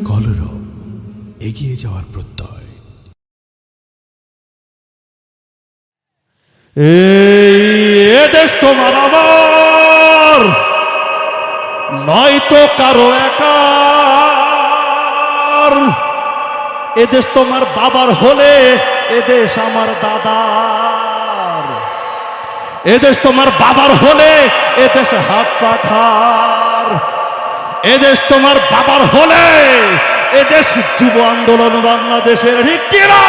কলরব, এগিয়ে যাওয়ার প্রত্যয়। এই দেশ তোমার আমার, নয়তো কারো একার। এদেশ তোমার বাবার হলে এদেশ আমার দাদার। এদেশ তোমার বাবার হলে এদেশ হাত পাখার। এদেশ তোমার বাবার হলে এদেশ যুব আন্দোলন বাংলাদেশের হিকিরা।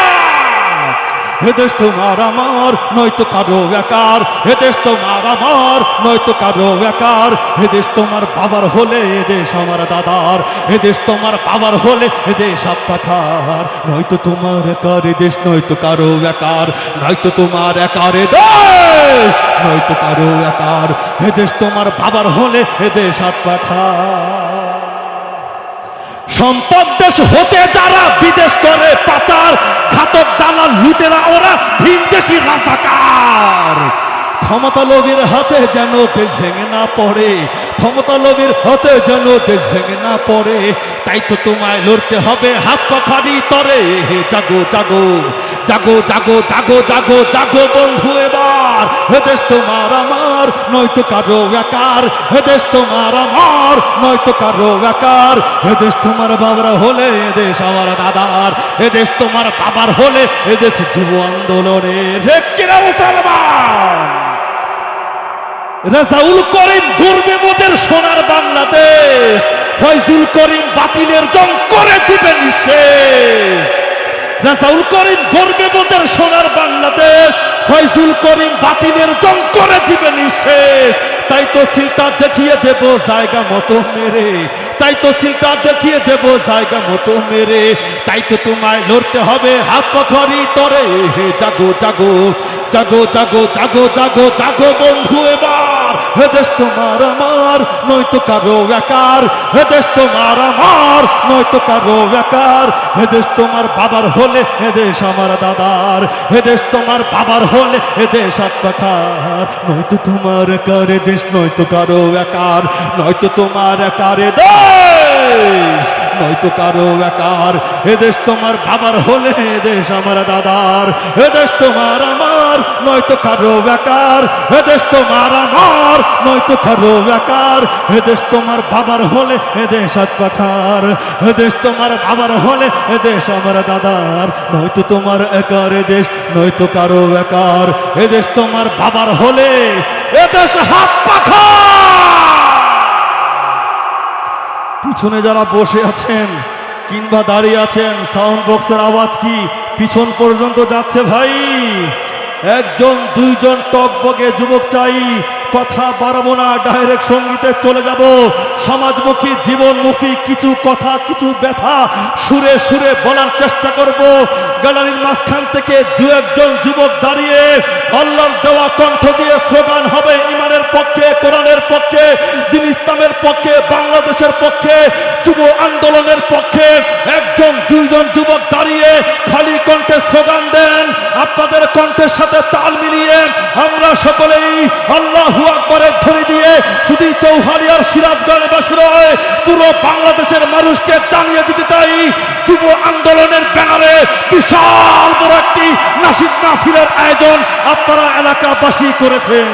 এদেশ তোমার আমার, নয়তো কারো একার। এদেশ তোমার আমার, নয়তো কারো একার। এদেশ তোমার বাবার হলে এদেশ আমার দাদার। এদেশ তোমার বাবার হলে এদেশ হাত পাখার। নয়তো তোমার একার এদেশ, নয়তো কারো একার। নয়তো তোমার একার এদেশ, নয়তো কারো একার। এদেশ তোমার বাবার হলে এদেশ হাত পাখার। সম্পদ দেশ হতে যারা বিদেশ করে পাচার, ঘাতক দালাল লুটেরা ওরা ভিনদেশী রাজাকার। ক্ষমতা লোভীর হাতে যেন দেশ ভেঙে না পড়ে, ক্ষমতা লোভীর হাতে যেন দেশ ভেঙে না পড়ে। তাই তো তোমায় লড়তে হবে হাত পাখারি তরে। হে জাগো জাগো জাগো জাগো জাগো জাগো জাগো বন্ধু এবার। এদেশ তোমার আমার, নয়তো কারো একার। এদেশ তোমার আমার, নয়তো কারো একার। এদেশ তোমার বাবার হলে এদেশ আমার দাদার। এদেশ তোমার বাবার হলে এদেশ যুব আন্দোলনের। হে কিরা মুসলমান, রেজাউল করিম গর্বে মোদের সোনার বাংলাদেশ। ফয়জুল করিম বাতিলের জং করে দিবে নিঃশেষ। রেজাউল করিম গর্বে মোদের সোনার বাংলাদেশ। ফয়জুল করিম বাতিলের জং করে দিবে নিঃশেষ। তাই তো সিলটা দেখিয়ে দেব জায়গা মতো মেরে। তাই তো সিলটা দেখিয়ে দেব জায়গা মতো মেরে। তাই তো তোমায় লড়তে হবে হাত পাখারি তরে। হে জাগো জাগো জাগো জাগো জাগো জাগো জাগো বন্ধু এবার। এদেশ তোমার আমার, নয়তো কারো একার। এদেশ তোমার আমার, নয়তো কারো একার। এদেশ তোমার বাবার হলে এদেশ আমার দাদার। এদেশ তোমার বাবার হলে এদেশ হাত পাখার। নয়তো তোমার একার এদেশ, নয়তো কারো একার। নয়তো তোমার একার এদেশ, নয়তো কারো একার। এদেশ তোমার বাবার হলে এদেশ আমার দাদার। এদেশ তোমার আমার, নয়তো কারো একার। এদেশ তোমার আমার, নয়তো কারো একার। এদেশ তোমার বাবার হলে এদেশ হাত পাখার। এদেশ তোমার বাবার হলে এদেশ আমার দাদার। নয়তো তোমার একার এদেশ, নয়তো কারো একার। এদেশ তোমার বাবার হলে এদেশ হাত পাখার। পিছনে যারা বসে আছেন কিংবা দাঁড়িয়ে আছেন, সাউন্ড বক্সের আওয়াজ কি পিছন পর্যন্ত যাচ্ছে ভাই? একজন দুইজন টকবগে যুবক চাই। কথা বাড়াবো না, ডাইরেক্ট সঙ্গীতে চলে যাব। সমাজমুখী জীবনমুখী কিছু কথা, কিছু ব্যথা সুরে সুরে বলার চেষ্টা করব। গ্যালারির মাঝখান থেকে দু একজন যুবক দাঁড়িয়ে আল্লাহর দেওয়া কণ্ঠ দিয়ে স্লোগান হবে ইমানের পক্ষে, কোরআনের পক্ষে, দ্বীন ইসলামের পক্ষে, বাংলাদেশের পক্ষে, যুব আন্দোলনের পক্ষে। একজন দুইজন যুবক দাঁড়িয়ে খালি কণ্ঠে স্লোগান দেন। আপনাদের কণ্ঠের সাথে তাল মিলিয়ে আমরা সকলেই আল্লাহু আকবারের ধ্বনি দিয়ে শুধু চৌহালিয়ার সিরাজগঞ্জবাসী নয়, পুরো বাংলাদেশের মানুষকে জানিয়ে দিতে চাই, যুব আন্দোলনের ব্যানারে বিশাল বড় একটি নাশিদ মাহফিলের আয়োজন আপনারা এলাকাবাসী করেছেন।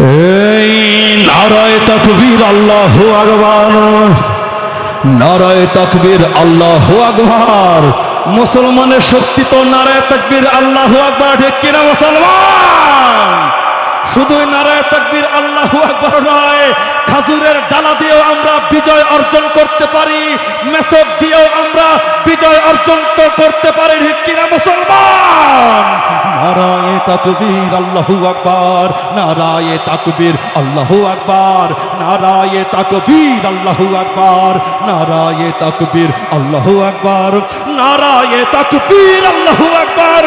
এই নারায়ে তাকবীর, আল্লাহু আকবার। নারায়ে তাকবীর, আল্লাহু আকবার। মুসলমানের শক্তি তো নারায়ে তাকবীর, আল্লাহু আকবার। ঠিক কিনা মুসলমান? শুধুই নারায়ে তাকবীর আল্লাহু আকবার নয়, খাজুরের ডালা দিয়েও আমরা বিজয় অর্জন করতে পারি, মেসক দিয়েও আমরা বিজয় অর্জন করতে পারি। ঠিক কিনা মুসলমান? নারায়ে তাকবীর আল্লাহু আকবার, নারায়ে তাকবীর আল্লাহু আকবার, নারায়ে তাকবীর আল্লাহু আকবার, নারায়ে তাকবীর আল্লাহু আকবার, নারায়ে তাকবীর আল্লাহু আকবার,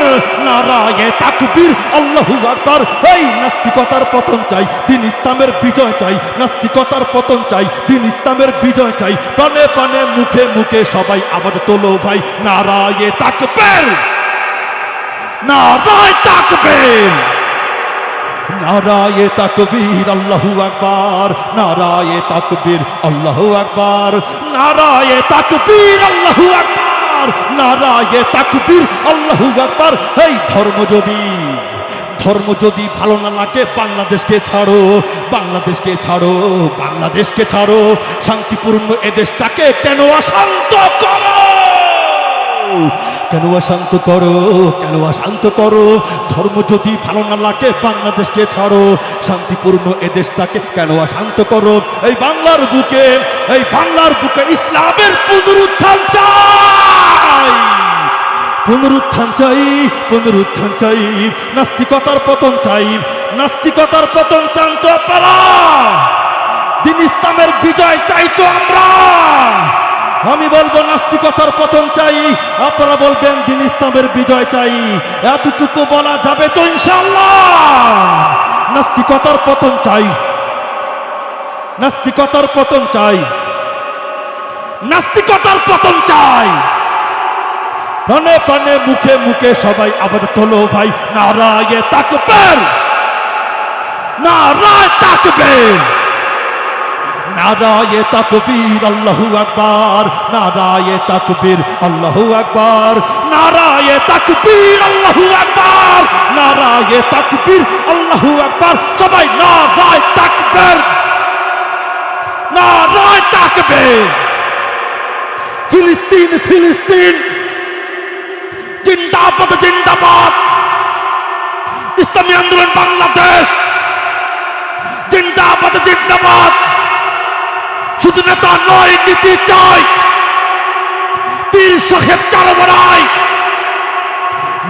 নারায়ে তাকবীর আল্লাহু আকবার। এই নাস্তিকতার পতন চাই, দিন ইসলামের বিজয় চাই, নাস্তিকতার পতন চাই, দিন ইসলামের বিজয় চাই। প্রাণে প্রাণে মুখে মুখে সবাই আওয়াজ তোলো ভাই, নারায়ে তাকবীর, নারায়ে তাকবীর, নারায়ে তাকবীর আল্লাহু আকবার, নারায়ে তাকবীর আল্লাহু আকবার, নারায়ে তাকবীর আল্লাহু আকবার, নারায়ে তাকবীর আল্লাহু আকবার। এই ধর্ম যদি ভালো না লাগে বাংলাদেশকে ছাড়ো, বাংলাদেশকে ছাড়ো, বাংলাদেশকে ছাড়ো। শান্তিপূর্ণ এদেশটাকে কেন অশান্ত করো, কেন অশান্ত করো, কেন অশান্ত করো? ধর্ম যদি ভালো না লাগে বাংলাদেশকে ছাড়ো, শান্তিপূর্ণ এদেশটাকে কেন অশান্ত করো? এই বাংলার বুকে, এই বাংলার বুকে ইসলামের পুনরুত্থান চাই, পুনরুত্থান চাই, পুনরুত্থান চাই। নাস্তিকতার পতন চাই, নাস্তিকতার পতন চান তো আপনারা, দিন ইসলামের বিজয় চাই তো আমরা। আমি বলবো নাস্তিকতার পতন চাই, আপনারা বলবেন দিন ইসলামের বিজয় চাই। এতটুকু বলা যাবে তো ইনশাআল্লাহ? নাস্তিকতার পতন চাই, নাস্তিকতার পতন চাই, নাস্তিকতার পতন চাই। প্রাণে প্রাণে মুখে মুখে সবাই আবার তোলো ভাই, নারায়ে তাকবীর, নারায়ে তাকবীর, নারায়ে তাকবীর আল্লাহু আকবার, নারায়ে তাকবীর আল্লাহু আকবার, নারায়ে তাকবীর আল্লাহু আকবার, নারায়ে তাকবীর আল্লাহু আকবার। সবাই নারায়ে তাকবীর, নারায়ে তাকবীর। ফিলিস্তিন, ফিলিস্তিন জিন্দাবাদ, জিন্দাবাদ। ইসলামী আন্দোলন বাংলাদেশ জিন্দাবাদ, জিন্দাবাদ। শুধু নেতা নয়, নীতি চাই, পীর সাহেব চারবারাই।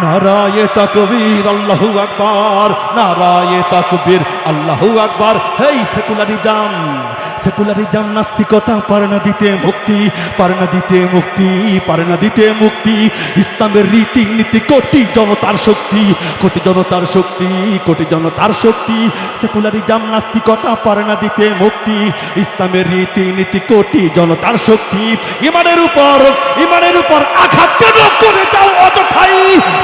নারায়ে তাকবীর আল্লাহু আকবার, নারায়ে তাকবীর আল্লাহু আকবার। হেই সেকুলারিজম, সেকুলারিজম নাস্তিকতা পারে না দিতে মুক্তি, পারে না দিতে মুক্তি, পারে না দিতে মুক্তি। ইসলামের রীতি নীতি কোটি জনতার শক্তি, কোটি জনতার শক্তি, কোটি জনতার শক্তি। সেকুলারিজম নাস্তিকতা পারে না দিতে মুক্তি, ইসলামের রীতি নীতি কোটি জনতার শক্তি। ইমানের উপর আঘাত কেন করে যাও অযথাই,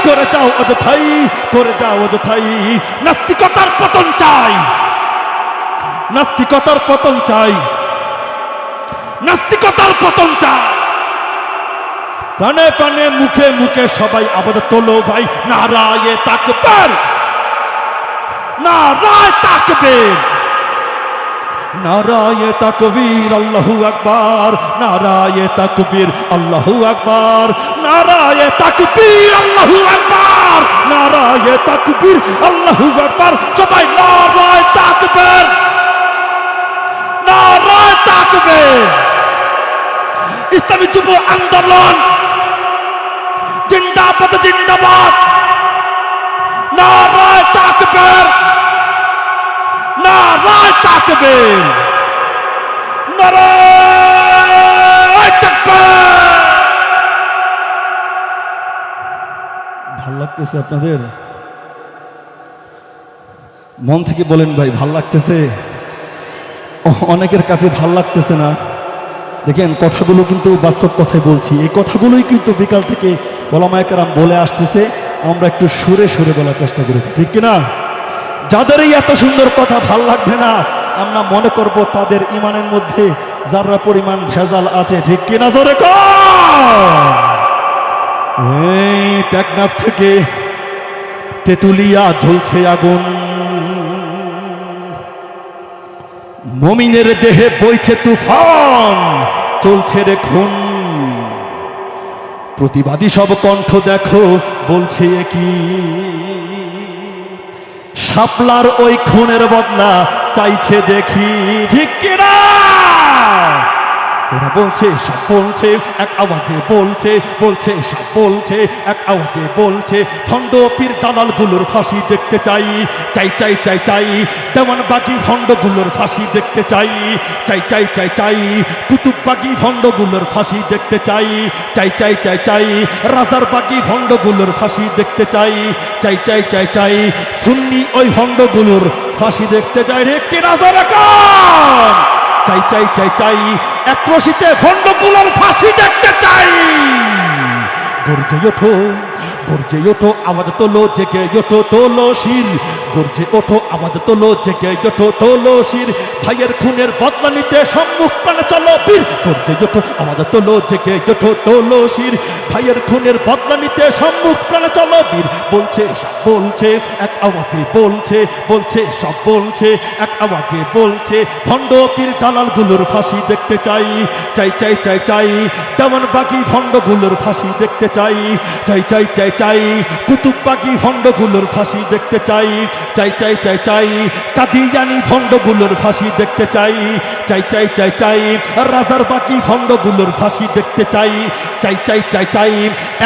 করে যাও অযথাই, করে যাও অযথাই। নাস্তিকতার পতন চাই, নাস্তিকতার পতন চাই, নাস্তিকতার পতন চাই। প্রাণে প্রাণে মুখে মুখে সবাই আবার তোলো ভাই, নারায়ে তাকবীর, নারায়ে তাকবীর, নারায়ে তাকবীর আল্লাহু আকবার, নারায়ে তাকবীর আল্লাহু আকবার, নারায়ে তাকবীর আল্লাহু আকবার, নারায়ে তাকবীর আল্লাহু আকবার। সবাই নারায়ে তাকবীর, নারায়ে তাকবীর। ইসলামী যুব আন্দোলন জিন্দাবাদ, জিন্দাবাদ। নারায়ে তাকবীর, নারায়ে তাকবীর, নারায়ে তাকবীর। ভাল লাগতেছে আপনাদের? মন থেকে বলেন ভাই, ভাল লাগতেছে? অনেকের কাছে ভাল লাগতেছে না। দেখেন কথাগুলো কিন্তু বাস্তব কথাই বলছি, এই কথাগুলোই কিন্তু বিকাল থেকে ওলামায়ে কেরাম বলে আসতেছে, আমরা একটু সুরে সুরে বলার চেষ্টা করেছি, ঠিক কিনা? যাদের এই এত সুন্দর কথা ভাল লাগবে না, আমরা মনে করব তাদের ইমানের মধ্যে যারা পরিমাণ ভেজাল আছে, ঠিক কিনা? জোরে কর। এই টেকনাফ থেকে তেতুলিয়া ঝলছে আগুন, মুমিনের দেহে বইছে তুফান, চলছে রে খুন। প্রতিবাদী সব কণ্ঠ দেখো বলছে কি, শাপলার ওই খুনের বদলা চাইছে দেখি, ঠিক কিনা? ওরা বলছে সব বলছে এক আওয়াজে বলছে, বলছে সব বলছে এক আওয়াজে বলছে, ভণ্ড পীর দালালগুলোর ফাঁসি দেখতে চাই, চাই চাই চাই চাই, দেওয়ানবাগী ভণ্ডগুলোর ফাঁসি দেখতে চাই, চাই চাই চাই চাই, কুতুববাগী ভণ্ডগুলোর ফাঁসি দেখতে চাই, চাই চাই চাই চাই, রাজারবাগী ভণ্ডগুলোর ফাঁসি দেখতে চাই, চাই চাই চাই চাই, সুন্নি ওই ভণ্ডগুলোর ফাঁসি দেখতে চাই। রে কে রাজা রাখান, চাই চাই চাই চাই, একরশিতে ভণ্ডগুলোর ফাঁসি দেখতে চাই। গর্জে ওঠো, গর্জে ওঠো, আওয়াজ তোলো, জেগে ওঠো, তোলো শির, গর্জে ওঠো, আওয়াজ তোলো, জেগে ওঠো, তোলো শির, ভাইয়ের খুনের বদলা নিতে সম্মুখ প্রাণে চলো বীর, গর্জে ওঠো, আওয়াজ তোলো, জেগে ওঠো, তোলো শির, ভাইয়ের খুনের বদলা নিতে সম্মুখ প্রাণে চলো বীর, বলছে সব বলছে এক আওয়াজে বলছে, বলছে সব বলছে এক আওয়াজে বলছে, ভণ্ড পীর দালালগুলোর ফাঁসি দেখতে চাই, চাই চাই চাই চাই, দেওয়ানবাগী ভণ্ডগুলোর ফাঁসি দেখতে চাই, চাই চাই চাই চাই, কুতুববাগী ভণ্ডগুলোর ফাঁসি দেখতে চাই, চাই চাই চাই চাই, কাদিয়ানি ভণ্ডগুলোর ফাঁসি দেখতে চাই, চাই চাই চাই চাই, রাজারবাগী ভণ্ডগুলোর ফাঁসি দেখতে চাই, চাই চাই চাই চাই,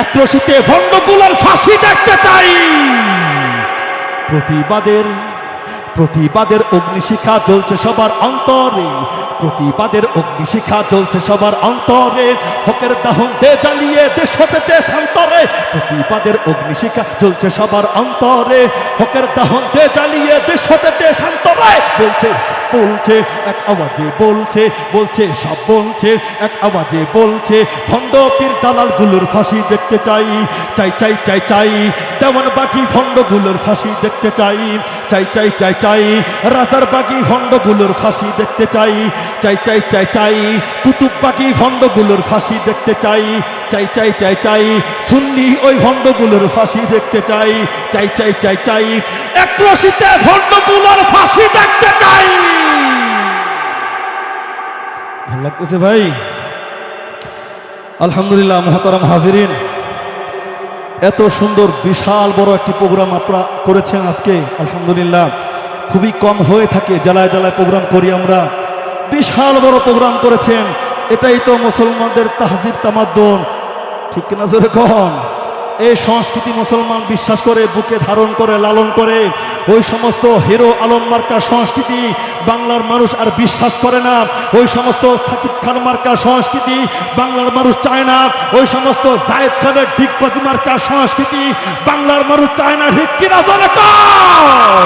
একরশিতে ভণ্ডগুলোর ফাঁসি দেখতে চাই। প্রতিবাদের প্রতিবাদের অগ্নিশিখা জ্বলছে সবার অন্তরে, প্রতিবাদের অগ্নিশিখা জ্বলছে সবার অন্তরে, হকের দাহন দে জ্বালিয়ে দেশ হতে দেশান্তরে, প্রতিবাদের অগ্নিশিখা জ্বলছে সবার অন্তরে, হকের দাহন দে জ্বালিয়ে দেশ হতে দেশান্তরে, বলছে বলছে এক আওয়াজে বলছে, বলছে সব বলছে এক আওয়াজে বলছে, ভণ্ড পীর দালালগুলোর ফাঁসি দেখতে চাই, চাই চাই চাই চাই, দেওয়ানবাগী ভণ্ডগুলোর ফাঁসি দেখতে চাই, চাই চাই চাই চাই, রাজারবাগী ভণ্ডগুলোর ফাঁসি দেখতে চাই, চাই চাই চাই চাই, কুতুববাগী ভণ্ডগুলোর ফাঁসি দেখতে চাই, চাই চাই চাই চাই, সুন্নি ওই ভণ্ডগুলোর ফাঁসি দেখতে চাই, চাই চাই চাই চাই, একরশিতে ভণ্ডগুলোর ফাঁসি দেখতে চাই। ভালো লাগতেছে ভাই? আলহামদুলিল্লাহ মুহতারাম হাজিরিন, এত সুন্দর বিশাল বড় একটি প্রোগ্রাম আপনারা করেছেন আজকে, আলহামদুলিল্লাহ। খুবই কম হয়ে থাকে, জেলায় জেলায় প্রোগ্রাম করি আমরা, বিশাল বড় প্রোগ্রাম করেছেন। এটাই তো মুসলমানদের তাহজিব তামাদ্দুন, ঠিক কিনা জোরে কন? এই সংস্কৃতি মুসলমান বিশ্বাস করে, বুকে ধারণ করে, লালন করে। ওই সমস্ত হিরো আলম মার্কা সংস্কৃতি বাংলার মানুষ আর বিশ্বাস করে না। ওই সমস্ত সাকিব খান মার্কা সংস্কৃতি বাংলার মানুষ চায় না। ওই সমস্ত জায়েদ খানের ডিগবাজি মার্কা সংস্কৃতি বাংলার মানুষ চায় না, ঠিক কিনা জোরে কন?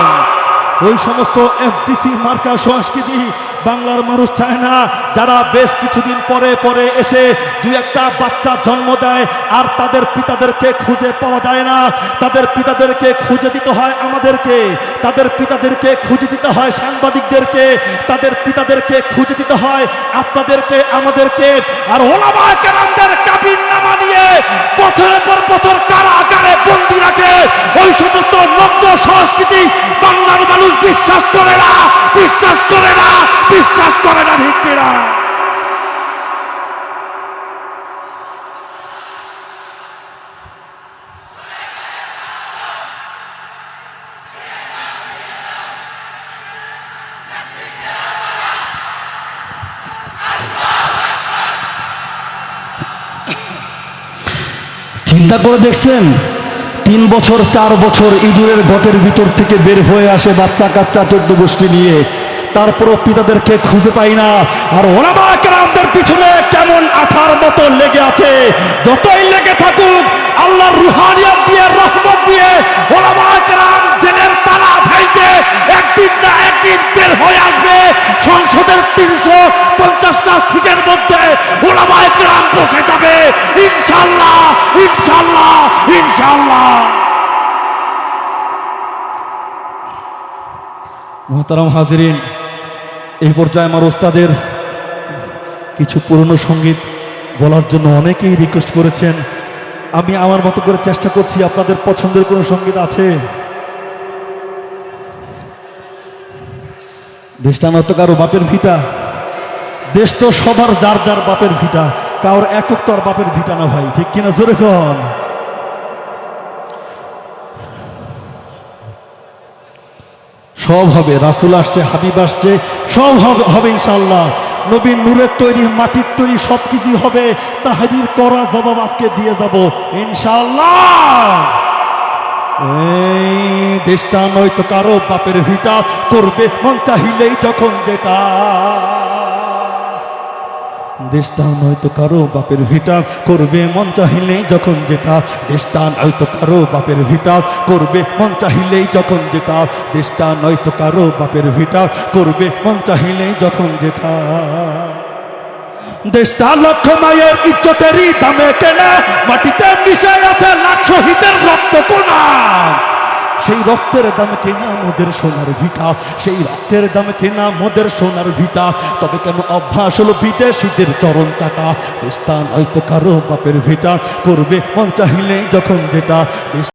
ওই সমস্ত এফডিসি মার্কা সংস্কৃতি বাংলার মানুষ চায় না, যারা বেশ কিছুদিন পরে পরে এসে দুই একটা বাচ্চা জন্ম দেয় আর তাদের পিতাদেরকে খুঁজে পাওয়া যায় না। তাদের পিতাদেরকে খুঁজে দিতে হয় আমাদেরকে, তাদের পিতাদেরকে খুঁজে দিতে হয় সাংবাদিকদেরকে, তাদের পিতাদেরকে খুঁজে দিতে হয় আপনাদেরকে, আমাদেরকে। আর ওলামায়ে কেরামদের কাবিননামা নিয়ে বছরের পর বছর কারাগারে বন্দী রাখে। ওই সমস্ত নগ্ন সংস্কৃতি বাংলার মানুষ বিশ্বাস করে না, বিশ্বাস করে না, বিশ্বাস করে না, ঠিক কিনা? চিন্তা করে দেখছেন, 3 বছর 4 বছর ইঁদুরের ঘটের ভিতর থেকে বের হয়ে আসে বাচ্চা কাচ্চা 14 গোষ্ঠী নিয়ে, তারপরও পিতাদেরকে খুঁজে পাই না। আর ওলামায়ে কেরামদের পিছনে কেমন আঠার মতো লেগে আছে। যতই লেগে থাকুক, আল্লাহর রুহানিয়াত দিয়ে, রহমত দিয়ে ওলামায়ে কেরাম জেলের তালা ভাঙতে একদিন না একদিন বের হয়ে আসবে। সংসদের 350টা সিটের মধ্যে ওলামায়ে কেরাম বসে যাবে, ইনশাআল্লাহ, ইনশাআল্লাহ, ইনশাআল্লাহ। মুহতারাম হাজিরিন, এই পর্যায়ে আমার ওস্তাদের কিছু পুরনো সঙ্গীত বলার জন্য অনেকেই রিকোয়েস্ট করেছেন। আমি আমার মতো করে চেষ্টা করছি। আপনাদের পছন্দের কোনো সঙ্গীত আছে? দেশটা নয়তো কারো বাপের ভিটা, দেশ তো সবার যার যার বাপের ভিটা, কারোর একক তো আর বাপের ভিটা না ভাই, ঠিক কিনা জোরে কন? সব হবে, রাসূল আসছে, হাবিব আসছে, সব হবে ইনশাআল্লাহ। নবীন নূরের তৈরি, মাটির তৈরি, সব কিছুই হবে। তাহাজির করা জবাব আজকে দিয়ে যাব ইনশাআল্লাহ। এই দেশটা নয়তো কারো বাপের ভিটা, করবে মন চাহিলেই যখন যেটা। দেশটা নয়তো কারো বাপের ভিটা, করবে মন চাহিলেই যখন যেটা। দেশটা নয়তো কারো বাপের ভিটা, করবে মন চাহিলেই যখন যেটা। দেশটা নয়তো কারো বাপের ভিটা, করবে মন চাহিলেই যখন যেটা। দেশটা লক্ষ মায়ের ইজ্জতেরই দামে কেনা, মাটিতে মিশে আছে লাখ শহীদের রক্ত কোনা। সেই রক্তের দামে কেনা মোদের সোনার ভিটা, সেই রক্তের দামে কেনা মোদের সোনার ভিটা। তবে কেন অভ্যাস হলো বিদেশিদের চরণ চাটা। দেশটা নয়তো কারো বাপের ভিটা, করবে মন চাহিলেই যখন যেটা। দেশ